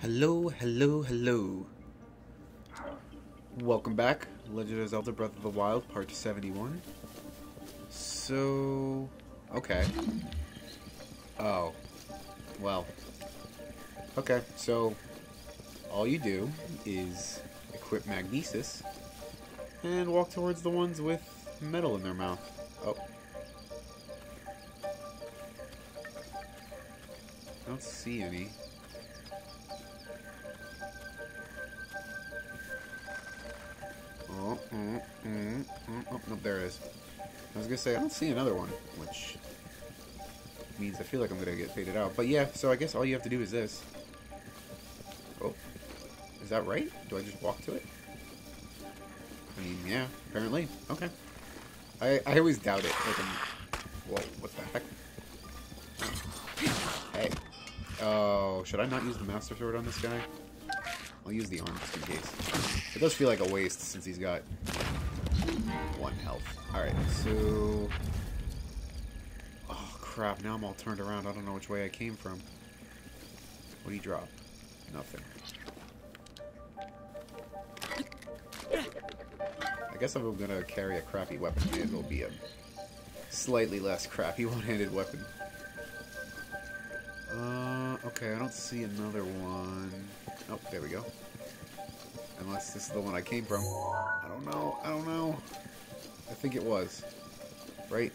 Hello, hello, hello. Welcome back. Legend of Zelda Breath of the Wild, part 71. So... okay. Oh. Well. Okay, so... all you do is equip Magnesis and walk towards the ones with metal in their mouth. Oh. I don't see any. Oh, no, there it is. I was gonna say, I don't see another one, which means I feel like I'm gonna get faded out. But yeah, so I guess all you have to do is this. Oh. Is that right? Do I just walk to it? I mean, yeah, apparently. Okay. I always doubt it. Like, whoa, what the heck? Hey. Oh, should I not use the Master Sword on this guy? I'll use the arm just in case. It does feel like a waste since he's got 1 health. Alright, so... oh, crap. Now I'm all turned around. I don't know which way I came from. What do you drop? Nothing. I guess if I'm gonna carry a crappy weapon, it will be a slightly less crappy one-handed weapon. Okay, I don't see another one. Oh, there we go. Unless this is the one I came from. I don't know. I think it was. Right?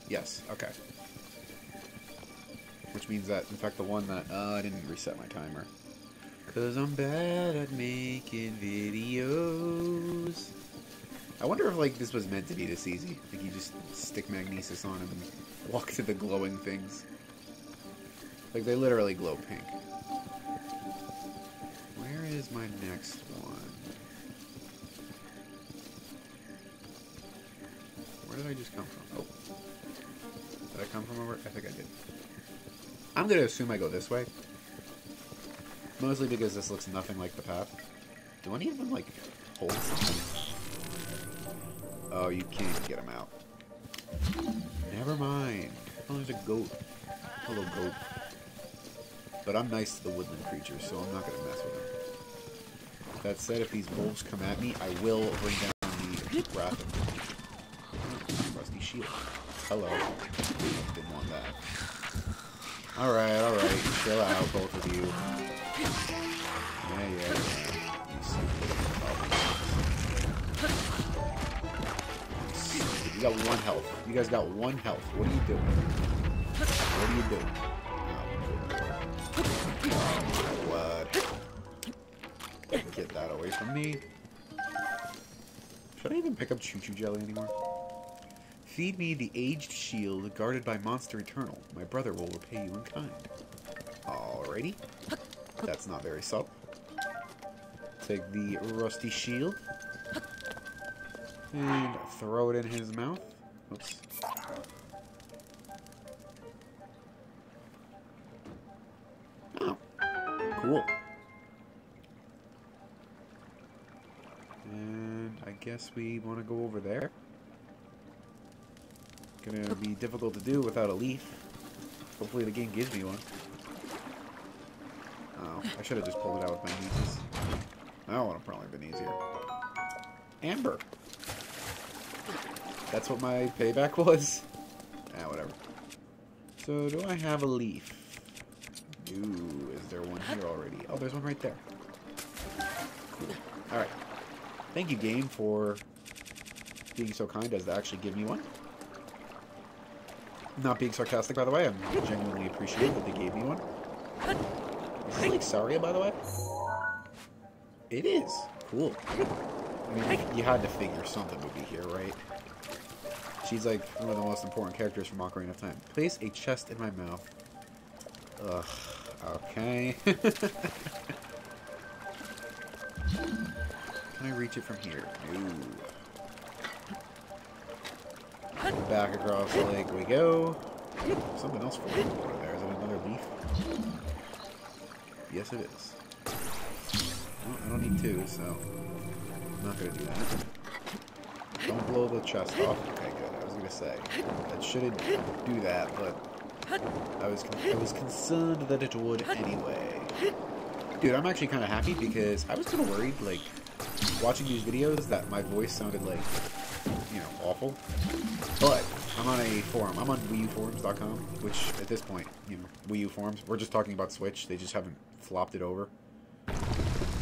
Yes, okay. Which means that, in fact, the one that... I didn't reset my timer. Because I'm bad at making videos. I wonder if, like, this was meant to be this easy. Like, you just stick Magnesis on him and walk to the glowing things. Like, they literally glow pink. Where is my next one? Where did I just come from? Oh. Did I come from over? I think I did. I'm gonna assume I go this way. Mostly because this looks nothing like the path. Do any of them, like, hold something? Oh, you can't get them out. Never mind. Oh, there's a goat. Hello, goat. But I'm nice to the woodland creatures, so I'm not going to mess with them. That said, if these wolves come at me, I will bring down the wrath of them. Rusty shield. Hello. Didn't want that. Alright. Chill out, both of you. Yeah. You got 1 health. You guys got 1 health. What are you doing? What are you doing? Oh, blood. Get that away from me. Should I even pick up choo-choo jelly anymore? Feed me the aged shield guarded by Monster Eternal. My brother will repay you in kind. Alrighty. That's not very subtle. Take the rusty shield. And throw it in his mouth. Oops. Oh. Cool. And I guess we want to go over there. Gonna be difficult to do without a leaf. Hopefully the game gives me one. Oh, I should have just pulled it out with my nieces. That would have probably been easier. Amber. That's what my payback was? Ah, whatever. So, do I have a leaf? Ooh, is there one here already? Oh, there's one right there. Cool. Alright. Thank you, game, for being so kind as to actually give me one. Not being sarcastic, by the way. I'm genuinely appreciative that they gave me one. Is this like Saria, by the way? It is. Cool. I mean, you had to figure something would be here, right? She's like one of the most important characters from Ocarina of Time. Place a chest in my mouth. Ugh. Okay. Can I reach it from here? No. Back across the lake we go. Something else floating over there. Is it another leaf? Yes, it is. Well, I don't need 2, so I'm not going to do that. Don't blow the chest off. Okay, good. I was going to say, that shouldn't do that, but I was concerned that it would anyway. Dude, I'm actually kind of happy because I was kind of worried, like, watching these videos that my voice sounded like, you know, awful. But I'm on a forum. I'm on WiiUforums.com, which at this point, you know, Wii U forums. We're just talking about Switch. They just haven't flopped it over.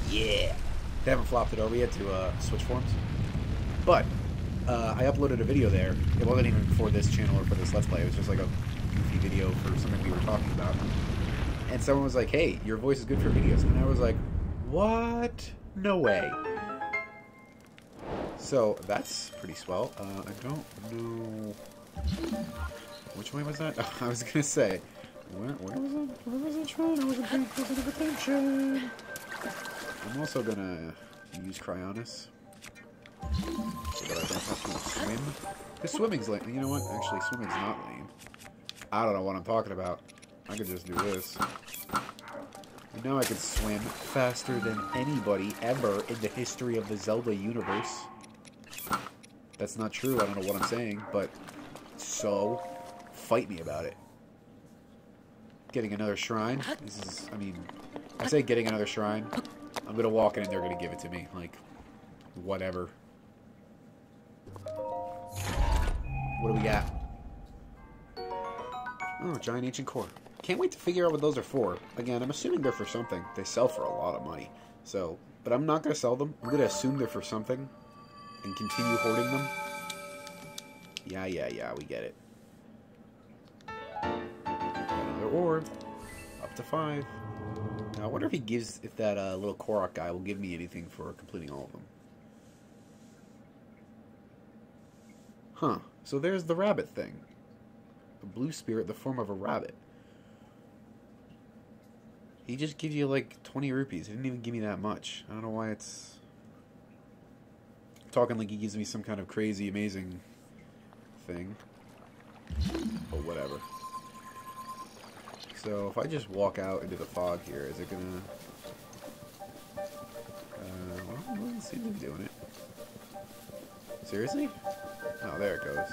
Yeah, they haven't flopped it over yet to Switch forums. But I uploaded a video there. It wasn't even for this channel or for this Let's Play. It was just like a goofy video for something we were talking about. And someone was like, "Hey, your voice is good for videos," and I was like, "What? No way." So that's pretty swell. I don't know which way was that. Oh, I was gonna say, where was it? Where was it? I wasn't paying close enough attention. I'm also gonna use Cryonis so that I don't have to swim. Because swimming's lame. You know what? Actually, swimming's not lame. I don't know what I'm talking about. I could just do this. You know I could swim faster than anybody ever in the history of the Zelda universe. That's not true. I don't know what I'm saying, but so fight me about it. Getting another shrine. This is, I mean, I say getting another shrine. I'm gonna walk in and they're gonna give it to me. Like, whatever. What do we got? Oh, giant ancient core. Can't wait to figure out what those are for. Again, I'm assuming they're for something. They sell for a lot of money. So, but I'm not gonna sell them. I'm gonna assume they're for something and continue hoarding them. Yeah, we get it. Another orb. Up to 5. Now, I wonder if he gives, if that little Korok guy will give me anything for completing all of them. Huh. So there's the rabbit thing. A blue spirit, the form of a rabbit. He just gives you like 20 rupees. He didn't even give me that much. I don't know why it's talking like he gives me some kind of crazy, amazing thing. But whatever. So if I just walk out into the fog here, is it gonna... well, it doesn't seem to be doing it. Seriously? Oh, there it goes.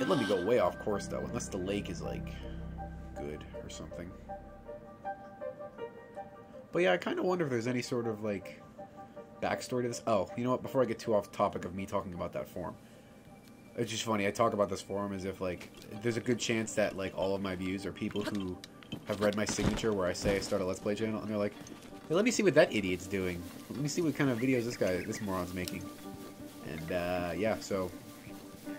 It let me go way off course, though, unless the lake is, like, good or something. But yeah, I kind of wonder if there's any sort of, like, backstory to this. Oh, you know what? Before I get too off topic of me talking about that forum. It's just funny, I talk about this forum as if, like, there's a good chance that, like, all of my views are people who have read my signature where I say I start a Let's Play channel, and they're like, hey, let me see what that idiot's doing. Let me see what kind of videos this moron's making. And, yeah, so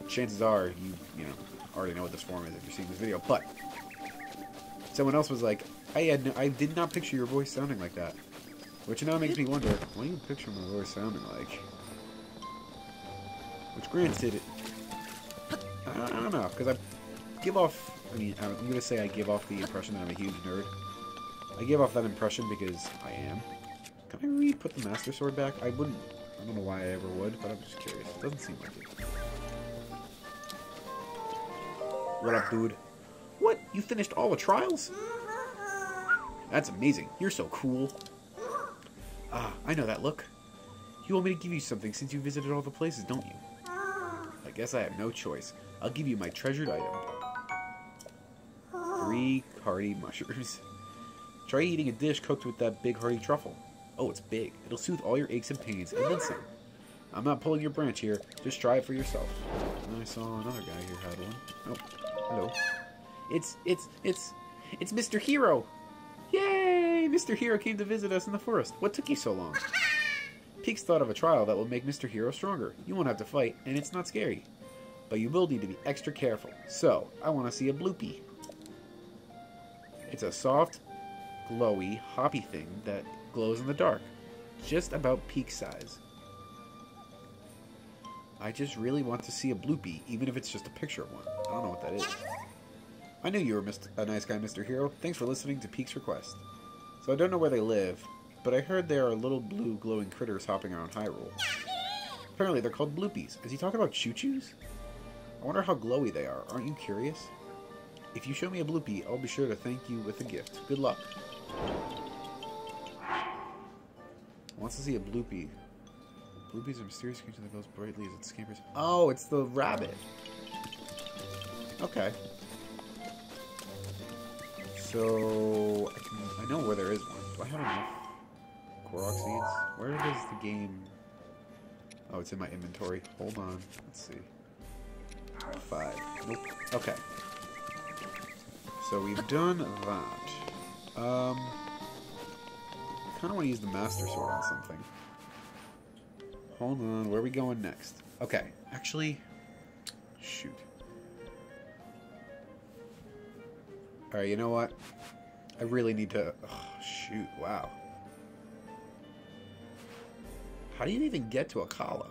chances are you know, already know what this forum is if you're seeing this video. But someone else was like, I did not picture your voice sounding like that. Which now makes me wonder, what do you picture my voice sounding like? Which granted, I don't know, because I give off, I mean, I'm going to say I give off the impression that I'm a huge nerd. I give off that impression because I am. Can I re-put the Master Sword back? I wouldn't. I don't know why I ever would, but I'm just curious. It doesn't seem like it. What up, dude? What? You finished all the trials? That's amazing. You're so cool. Ah, I know that look. You want me to give you something since you visited all the places, don't you? I guess I have no choice. I'll give you my treasured item. 3 hearty mushrooms. Try eating a dish cooked with that big hearty truffle. Oh, it's big. It'll soothe all your aches and pains, and then some. I'm not pulling your branch here. Just try it for yourself. And I saw another guy here had one. Oh, hello. It's Mr. Hero! Yay! Mr. Hero came to visit us in the forest. What took you so long? Peaks thought of a trial that will make Mr. Hero stronger. You won't have to fight, and it's not scary. But you will need to be extra careful. So, I want to see a bloopy. It's a soft, glowy, hoppy thing that glows in the dark. Just about peak size. I just really want to see a bloopy, even if it's just a picture of one. I don't know what that is. I knew you were a nice guy, Mr. Hero. Thanks for listening to Peak's request. So I don't know where they live, but I heard there are little blue glowing critters hopping around Hyrule. Apparently they're called bloopies. Is he talking about choo-choos? I wonder how glowy they are. Aren't you curious? If you show me a bloopy, I'll be sure to thank you with a gift. Good luck. Wants to see a bloopy. Bloopy's a mysterious creature that glows brightly as it scampers. Oh, it's the rabbit. Okay. So I know where there is one. seeds. Where does the game... Oh, it's in my inventory. Hold on. Let's see. 5. Nope. Okay. So we've done that. I kind of want to use the Master Sword on something. Hold on. Where are we going next? Okay. Actually... Shoot. Alright, you know what? I really need to... Oh, shoot. Wow. How do you even get to Kahhhhyle?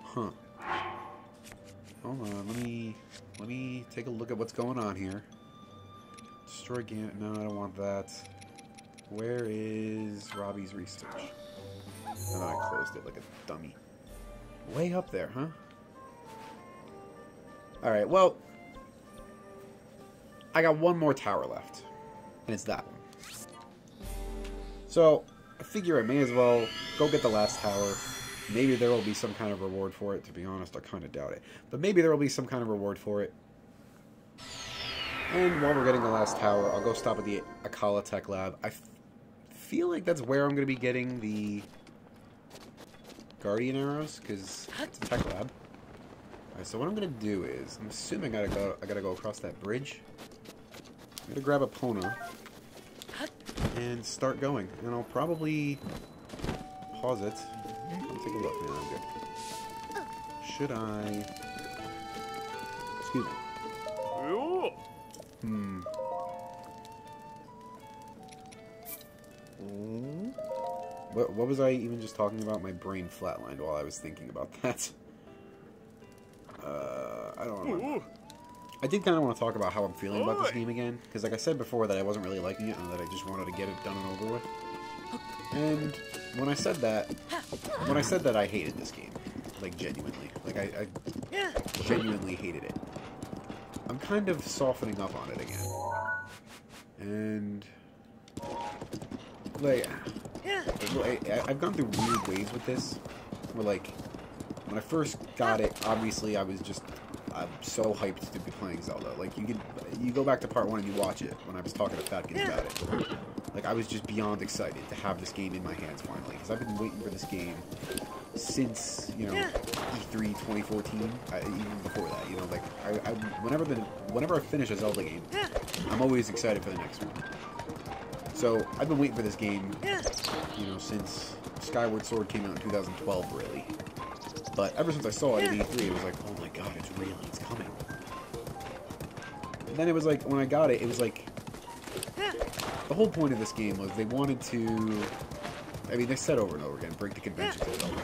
Huh. Hold on, let me take a look at what's going on here. Destroy Gan... No, I don't want that. Where is Robbie's research? And then I closed it like a dummy. Way up there, huh? Alright, well... I got one more tower left. And it's that one. So, I figure I may as well go get the last tower. Maybe there will be some kind of reward for it. To be honest, I kind of doubt it. But maybe there will be some kind of reward for it. And while we're getting the last tower, I'll go stop at the Kahhhhyle Tech Lab. I feel like that's where I'm going to be getting the Guardian Arrows, because it's a Tech Lab. Alright, so what I'm going to do is, I'm assuming I gotta go across that bridge. I'm going to grab a Pona and start going. And I'll probably pause it. Take a look. Yeah, I'm good. Should I... Excuse me. What was I even just talking about? My brain flatlined while I was thinking about that. I don't remember. I did kind of want to talk about how I'm feeling about this game again, because like I said before that I wasn't really liking it and that I just wanted to get it done and over with. And when I said that I hated this game, like genuinely, like I genuinely hated it, I'm kind of softening up on it again. And like I've gone through weird ways with this, where like when I first got it, obviously I'm so hyped to be playing Zelda. Like you go back to part 1 and you watch it when I was talking to Fat Kids about it. Like I was just beyond excited to have this game in my hands finally, because I've been waiting for this game since, you know, E3 2014, even before that. You know, like whenever I finish a Zelda game, I'm always excited for the next one. So I've been waiting for this game, you know, since Skyward Sword came out in 2012, really. But ever since I saw it at E3, it was like, oh my god, it's real, it's coming. And then it was like, when I got it, it was like, the whole point of this game was they wanted to, I mean, they said over and over again, break the conventions of Zelda.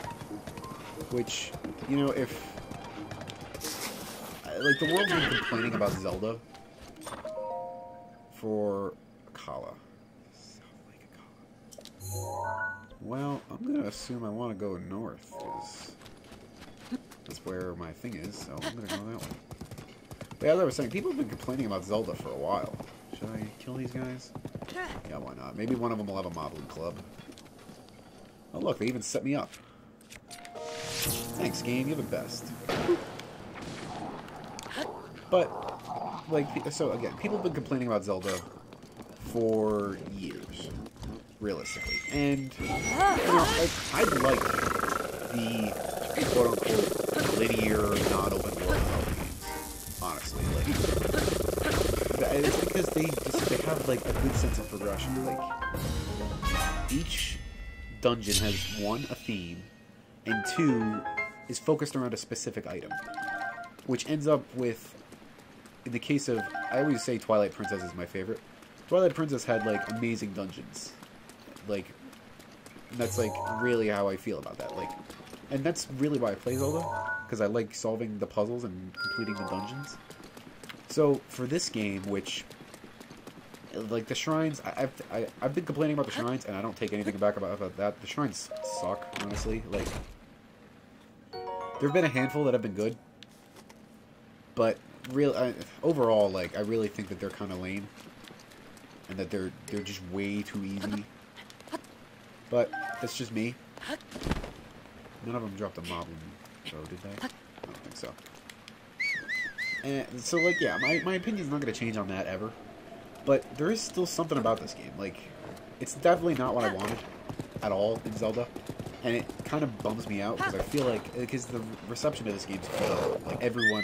Which, you know, if, like, the world's been complaining about Zelda for Kahhhhyle. Well, I'm gonna assume I want to go north, because that's where my thing is, so I'm gonna go that way. But yeah, as I was saying, people have been complaining about Zelda for a while. Should I kill these guys? Yeah, why not? Maybe one of them will have a modeling club. Oh look, they even set me up. Thanks, game, you're the best. But, like, so again, people have been complaining about Zelda for years, realistically. And, you know, like, I like the quote-unquote linear, non-open world Zelda games, honestly. Like, it's because they have, like, a good sense of progression. Like, each dungeon has, 1, a theme, and 2, is focused around a specific item. Which ends up with, in the case of, I always say Twilight Princess is my favorite. Twilight Princess had, like, amazing dungeons. Like, that's, like, really how I feel about that. Like, and that's really why I play Zelda, because I like solving the puzzles and completing the dungeons. So, for this game, which, like, the shrines, I've been complaining about the shrines, and I don't take anything back about that. The shrines suck, honestly. Like, there have been a handful that have been good, but overall, like, I really think that they're kind of lame, and that they're just way too easy. But that's just me. None of them dropped a mob so did they? I don't think so. And so, like, yeah, my opinion's not going to change on that ever. But there is still something about this game. Like, it's definitely not what I wanted at all in Zelda. And it kind of bums me out because I feel like, because the reception of this game is phenomenal. Like, everyone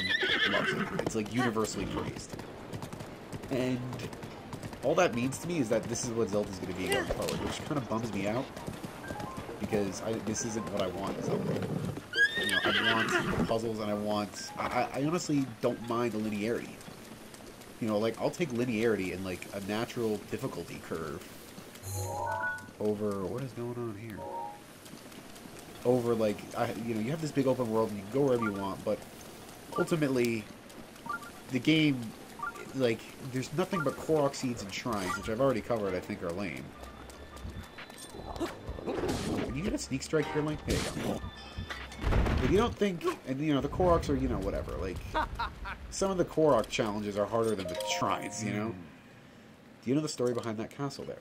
loves it. It's, like, universally praised. And all that means to me is that this is what Zelda's going to be going forward, which kind of bums me out. Because this isn't what I want in Zelda. You know, I want the puzzles and I honestly don't mind the linearity. You know, like, I'll take linearity and, like, a natural difficulty curve over... What is going on here? Over, like, you know, you have this big open world and you can go wherever you want, but ultimately, the game, like, there's nothing but Korok seeds and shrines, which I've already covered, I think are lame. Can you get a sneak strike here, Link? There you go. But you don't think, and you know, the Koroks are, you know, whatever, like, some of the Korok challenges are harder than the shrines, you know? Do you know the story behind that castle there?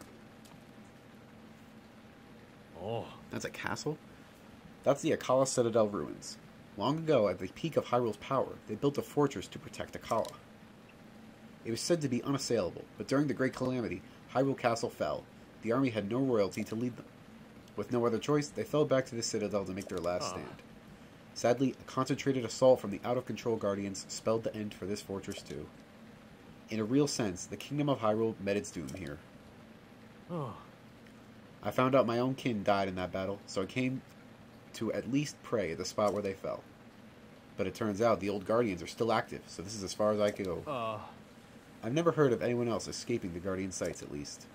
Oh. That's a castle? That's the Akala Citadel ruins. Long ago, at the peak of Hyrule's power, they built a fortress to protect Akala. It was said to be unassailable, but during the Great Calamity, Hyrule Castle fell. The army had no royalty to lead them. With no other choice, they fell back to the Citadel to make their last stand. Sadly, a concentrated assault from the out-of-control Guardians spelled the end for this fortress too. In a real sense, the Kingdom of Hyrule met its doom here. Oh. I found out my own kin died in that battle, so I came to at least pray at the spot where they fell. But it turns out the old Guardians are still active, so this is as far as I could go. I've never heard of anyone else escaping the Guardian sights, at least.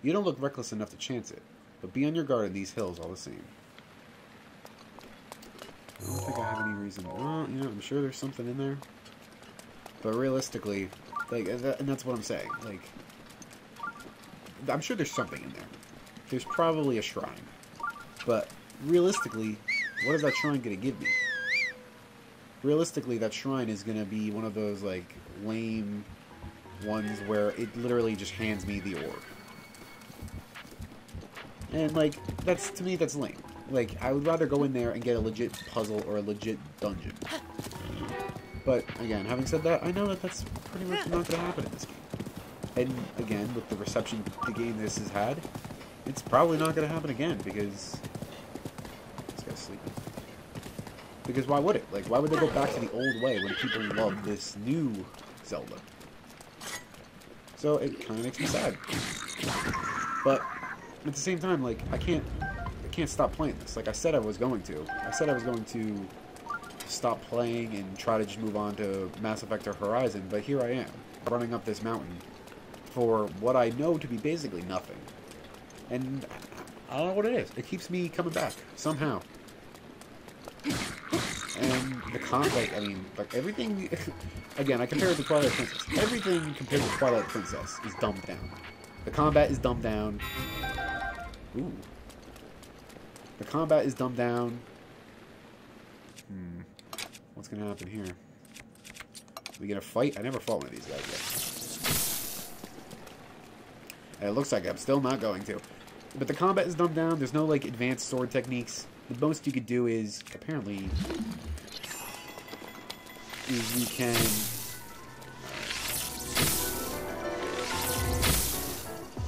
You don't look reckless enough to chance it, but be on your guard in these hills all the same. I don't think I have any reason. Well, you know, I'm sure there's something in there. But realistically, like, and that's what I'm saying. Like, I'm sure there's something in there. There's probably a shrine. But realistically, what is that shrine going to give me? Realistically, that shrine is going to be one of those, like, lame ones where it literally just hands me the orb. And, like, that's, to me, that's lame. Like, I would rather go in there and get a legit puzzle or a legit dungeon. But, again, having said that, I know that that's pretty much not going to happen in this game. And, again, with the reception the game this has had, it's probably not going to happen again, because... This guy's sleeping. Because why would it? Like, why would they go back to the old way when people love this new Zelda? So, it kind of makes me sad. But, at the same time, like, I can't stop playing this. Like I said I was going to. I said I was going to stop playing and try to just move on to Mass Effect or Horizon, but here I am, running up this mountain for what I know to be basically nothing. And I don't know what it is. It keeps me coming back, somehow. And I mean, everything... Again, I compare it to Twilight Princess. Everything compared to Twilight Princess is dumbed down. The combat is dumbed down. Ooh. The combat is dumbed down. What's gonna happen here? Are we gonna fight? I never fought one of these guys yet. And it looks like I'm still not going to. But the combat is dumbed down. There's no, like, advanced sword techniques. The most you could do is, apparently, is you can...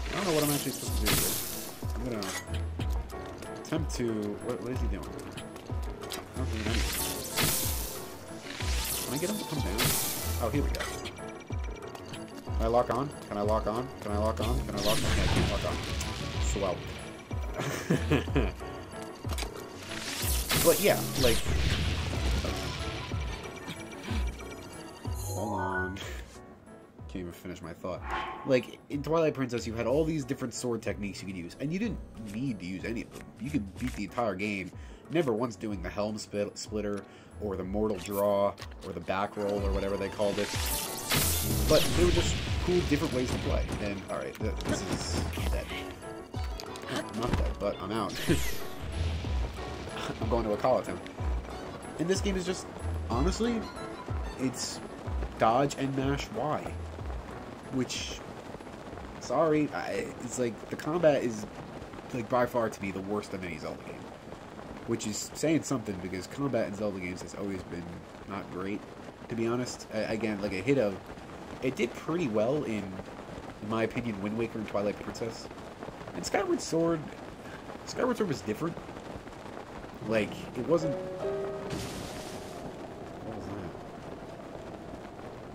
I don't know what I'm actually supposed to do here. I'm gonna attempt to... What is he doing? I don't think anything. Can I get him to come down? Oh, here we go. Can I lock on? Can I lock on? Can I lock on? Can I lock on? I can't lock on. Swell. But yeah, like... Hold on. Can't even finish my thought. Like, in Twilight Princess, you had all these different sword techniques you could use, and you didn't need to use any of them. You could beat the entire game, never once doing the Helm Splitter, or the Mortal Draw, or the Back Roll, or whatever they called it. But they were just cool, different ways to play. And, alright, this is dead. I'm not dead, but I'm out. I'm going to Akala Town. And this game is just, honestly, it's dodge and mash Y. Which, sorry, it's like, the combat is, like, by far to me the worst of any Zelda game. Which is saying something, because combat in Zelda games has always been not great, to be honest. Again, like, it did pretty well in in my opinion, Wind Waker and Twilight Princess. And Skyward Sword was different. Like, it wasn't... What was that?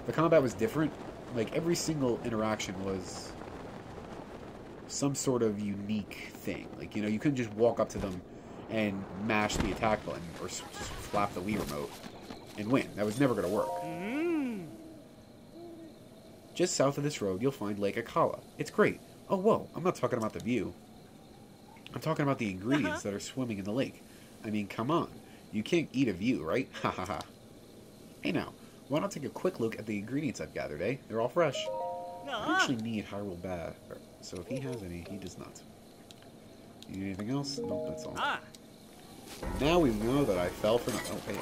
The combat was different. Like, every single interaction was some sort of unique thing. Like, you know, you couldn't just walk up to them and mash the attack button or just flap the Wii remote and win. That was never going to work. Just south of this road, you'll find Lake Kahhhhyle. It's great. Oh, whoa, I'm not talking about the view. I'm talking about the ingredients that are swimming in the lake. I mean, come on. You can't eat a view, right? Ha ha ha. Hey now, why not take a quick look at the ingredients I've gathered, eh? They're all fresh. I actually need Hyrule Bath, so if he has any, he does not. You need anything else? Nope, that's all. Now we know that I fell for... Oh, hey.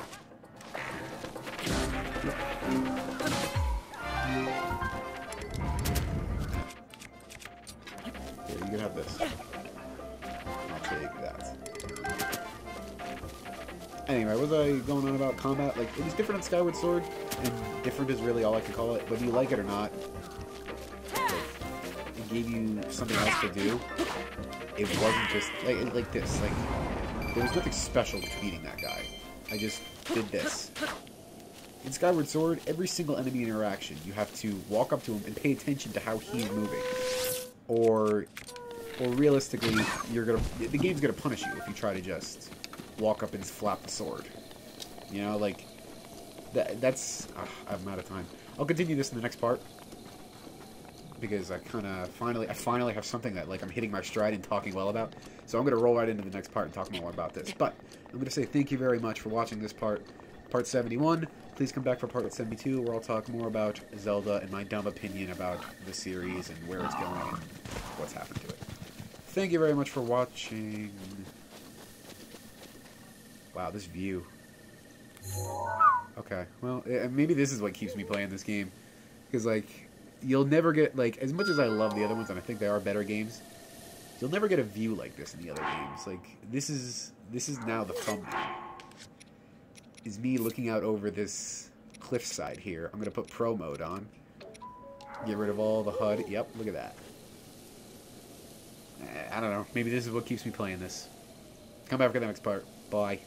Here, you can have this. I'll take that. Anyway, was I going on about combat? Like, it was different on Skyward Sword, and different is really all I can call it. Whether you like it or not, it gave you something else to do. It wasn't just like this. Like, there was nothing special to beating that guy. I just did this. In Skyward Sword, every single enemy interaction, you have to walk up to him and pay attention to how he's moving. Or realistically, the game's gonna punish you if you try to just walk up and flap the sword. You know, like, that's... I'm out of time. I'll continue this in the next part. Because I finally have something that, like, I'm hitting my stride and talking well about. So I'm going to roll right into the next part and talk more about this. But I'm going to say thank you very much for watching this part 71. Please come back for part 72, where I'll talk more about Zelda and my dumb opinion about the series and where it's going and what's happened to it. Thank you very much for watching. Wow, this view. Okay, well, maybe this is what keeps me playing this game. Because, like... You'll never get, like, as much as I love the other ones, and I think they are better games, you'll never get a view like this in the other games. Like, this is now the thumbnail. Is me looking out over this cliffside here. I'm going to put Pro Mode on. Get rid of all the HUD. Yep, look at that. I don't know. Maybe this is what keeps me playing this. Come back for the next part. Bye.